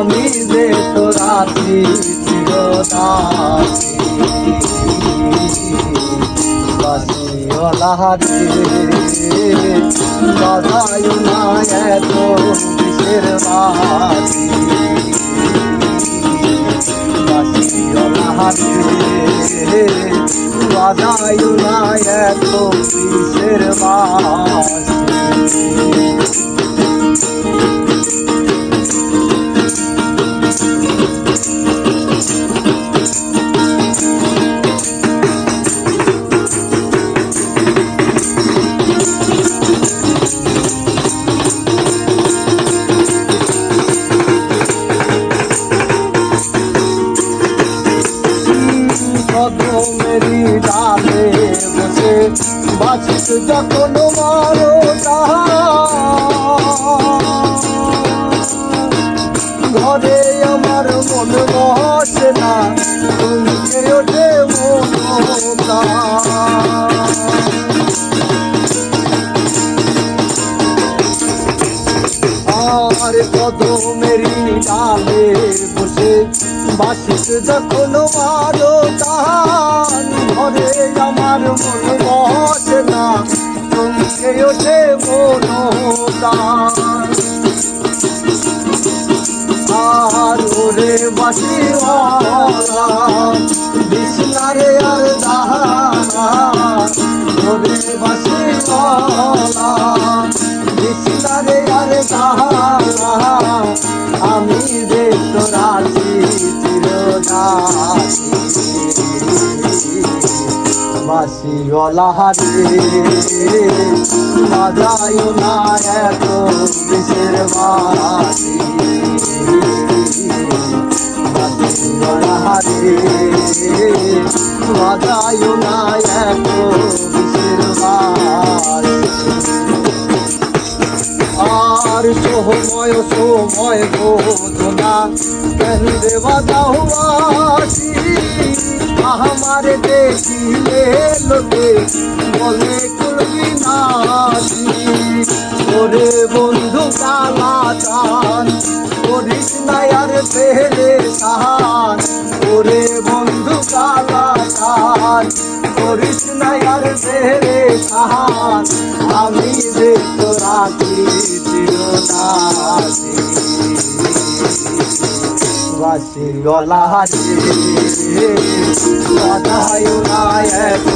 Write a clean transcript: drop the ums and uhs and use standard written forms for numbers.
আমি যে তোর আছি চিরদাসী বাসিওয়ালা রে বাজায় না এত কিসের বাসি বাসিওয়ালা রে বাজায় না এত কিসের বাসি মেরি ডালে বসে বাঁচিস যখন মারো ঘরে আমার মন বসে না তুমি ওঠে মনটা আর কদমেরি ডালে বসে বাঁচিস যখন মারো টান ঘরে আমার মন বসে না চমকে ওঠে মনটান আর ওরে বাসিওয়ালা বিছনারে আর দাহানা ওরে বাসিওয়ালা বিছনারে আর দাহানা আমি যে তোর আছি চিরদাসী বাসিওয়ালা রে বাজায় না এত কিসের বাসি বাসিওয়ালা রে বাজায় না এত কিসের বাসি আর সময় সময় বোঝনা কেন রে বাজাও বাসি আমার দেখিলে লোকে বলে কুলবি নাসি ওরে বন্ধু কালা চান করিস না আর ফেলে সাহান ওরে বন্ধু কালা চান করিস না আর ফেলে সাহান আমি যে তোর আছি চিরদাসী বাসিওয়ালা রে বাজায় না এত